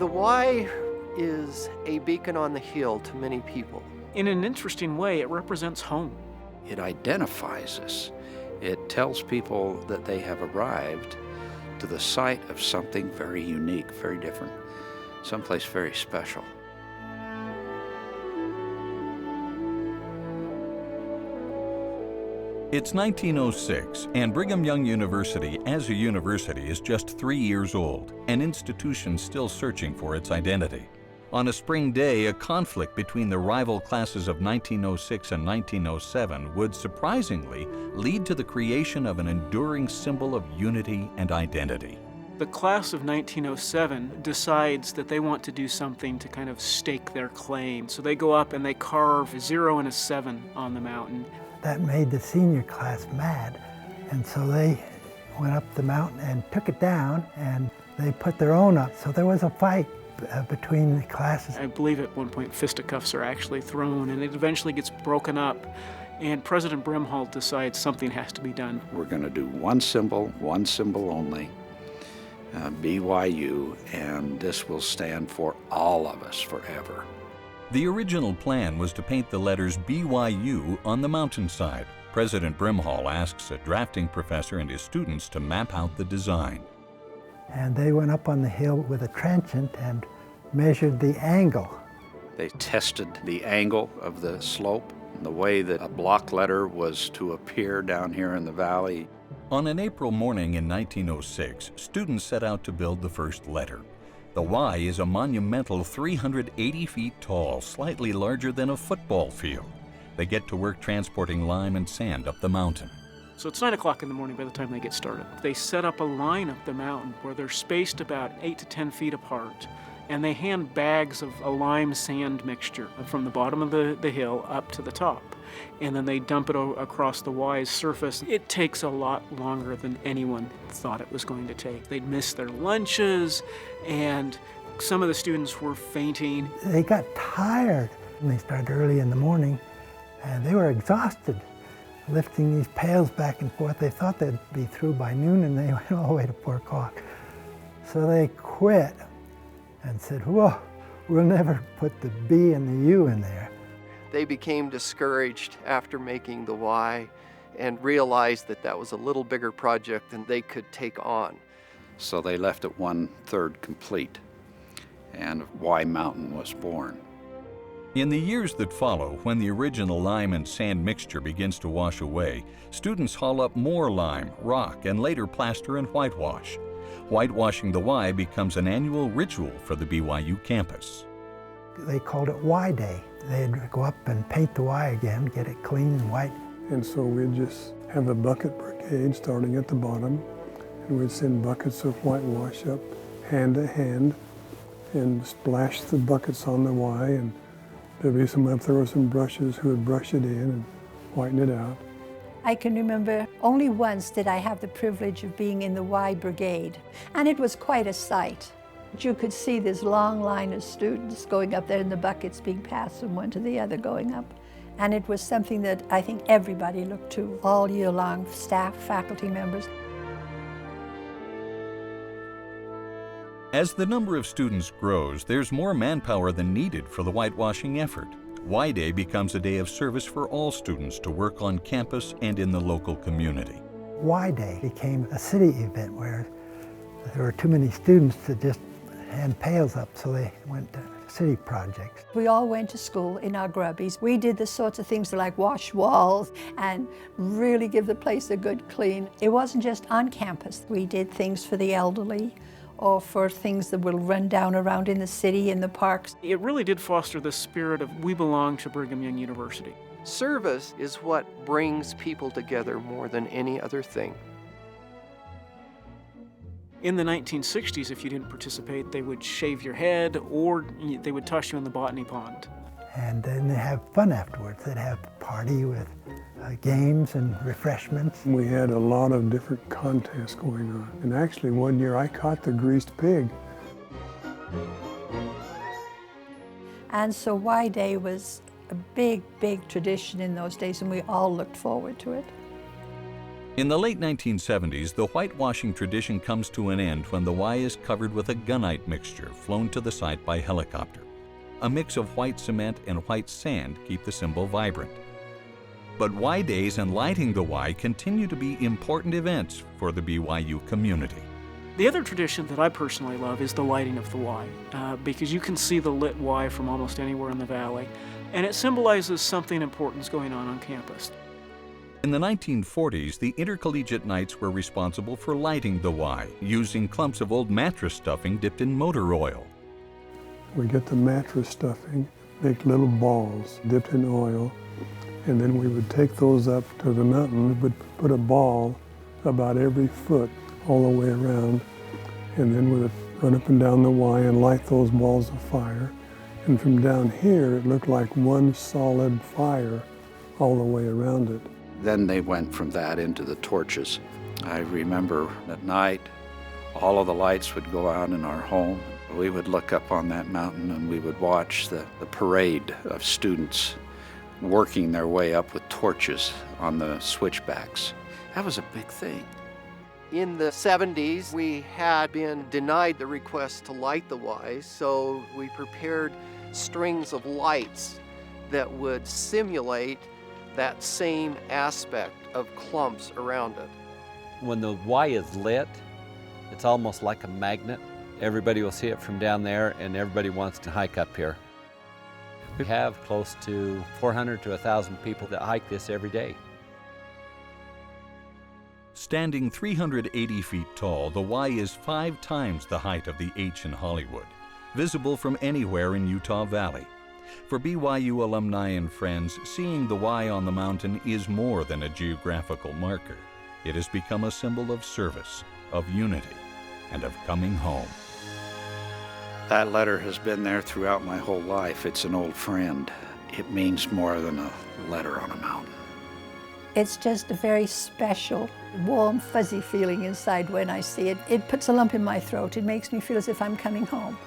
The Y is a beacon on the hill to many people. In an interesting way, it represents home. It identifies us. It tells people that they have arrived to the site of something very unique, very different, someplace very special. It's 1906, and Brigham Young University as a university is just 3 years old, an institution still searching for its identity. On a spring day, a conflict between the rival classes of 1906 and 1907 would surprisingly lead to the creation of an enduring symbol of unity and identity. The class of 1907 decides that they want to do something to kind of stake their claim. So they go up and they carve a 0 and a 7 on the mountain. That made the senior class mad, and so they went up the mountain and took it down, and they put their own up. So there was a fight between the classes. I believe at one point fisticuffs are actually thrown, and it eventually gets broken up, and President Brimhall decides something has to be done. We're going to do one symbol only, BYU, and this will stand for all of us forever. The original plan was to paint the letters BYU on the mountainside. President Brimhall asks a drafting professor and his students to map out the design. And they went up on the hill with a trenchant and measured the angle. They tested the angle of the slope and the way that a block letter was to appear down here in the valley. On an April morning in 1906, students set out to build the first letter. The Y is a monumental 380 feet tall, slightly larger than a football field. They get to work transporting lime and sand up the mountain. So it's 9 o'clock in the morning by the time they get started. They set up a line up the mountain where they're spaced about 8 to 10 feet apart, and they hand bags of a lime sand mixture from the bottom of the hill up to the top. And then they dump it across the Y's surface. It takes a lot longer than anyone thought it was going to take. They'd miss their lunches, and some of the students were fainting. They got tired, and they started early in the morning, and they were exhausted, lifting these pails back and forth. They thought they'd be through by noon, and they went all the way to 4 o'clock. So they quit and said, whoa, we'll never put the B and the U in there. They became discouraged after making the Y and realized that that was a little bigger project than they could take on. So they left it 1/3 complete, and Y Mountain was born. In the years that follow, when the original lime and sand mixture begins to wash away, students haul up more lime, rock, and later plaster and whitewash. Whitewashing the Y becomes an annual ritual for the BYU campus. They called it Y Day. They'd go up and paint the Y again, get it clean and white. And so we'd just have a bucket brigade starting at the bottom, and we'd send buckets of whitewash up hand to hand and splash the buckets on the Y, and there'd be if there were some brushes who would brush it in and whiten it out. I can remember only once did I have the privilege of being in the Y Brigade, and it was quite a sight. You could see this long line of students going up there and the buckets being passed from one to the other going up. And it was something that I think everybody looked to all year long, staff, faculty members. As the number of students grows, there's more manpower than needed for the whitewashing effort. Y Day becomes a day of service for all students to work on campus and in the local community. Y Day became a city event where there were too many students to just hand pails up, so they went to city projects. We all went to school in our grubbies. We did the sorts of things like wash walls and really give the place a good clean. It wasn't just on campus. We did things for the elderly or for things that will run down around in the city, in the parks. It really did foster the spirit of we belong to Brigham Young University. Service is what brings people together more than any other thing. In the 1960s, if you didn't participate, they would shave your head or they would toss you in the botany pond. And then they have fun afterwards. They'd have a party with games and refreshments. We had a lot of different contests going on. And actually one year I caught the greased pig. And so Y Day was a big, big tradition in those days, and we all looked forward to it. In the late 1970s, the whitewashing tradition comes to an end when the Y is covered with a gunite mixture flown to the site by helicopter. A mix of white cement and white sand keep the symbol vibrant. But Y Days and lighting the Y continue to be important events for the BYU community. The other tradition that I personally love is the lighting of the Y, because you can see the lit Y from almost anywhere in the valley, and it symbolizes something important going on campus. In the 1940s, the intercollegiate knights were responsible for lighting the Y, using clumps of old mattress stuffing dipped in motor oil. We get the mattress stuffing, make little balls dipped in oil, and then we would take those up to the mountain, would put a ball about every foot all the way around, and then we would run up and down the Y and light those balls of fire. And from down here, it looked like one solid fire all the way around it. Then they went from that into the torches. I remember at night, all of the lights would go out in our home. We would look up on that mountain and we would watch the parade of students working their way up with torches on the switchbacks. That was a big thing. In the 70s, we had been denied the request to light the Y, so we prepared strings of lights that would simulate that same aspect of clumps around it. When the Y is lit, it's almost like a magnet. Everybody will see it from down there, and everybody wants to hike up here. We have close to 400 to 1,000 people that hike this every day. Standing 380 feet tall, the Y is 5 times the height of the H in Hollywood, visible from anywhere in Utah Valley. For BYU alumni and friends, seeing the Y on the mountain is more than a geographical marker. It has become a symbol of service, of unity, and of coming home. That letter has been there throughout my whole life. It's an old friend. It means more than a letter on a mountain. It's just a very special, warm, fuzzy feeling inside when I see it. It puts a lump in my throat. It makes me feel as if I'm coming home.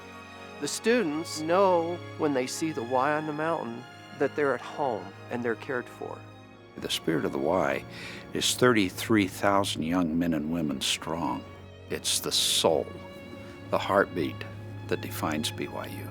The students know when they see the Y on the mountain that they're at home and they're cared for. The Spirit of the Y is 33,000 young men and women strong. It's the soul, the heartbeat that defines BYU.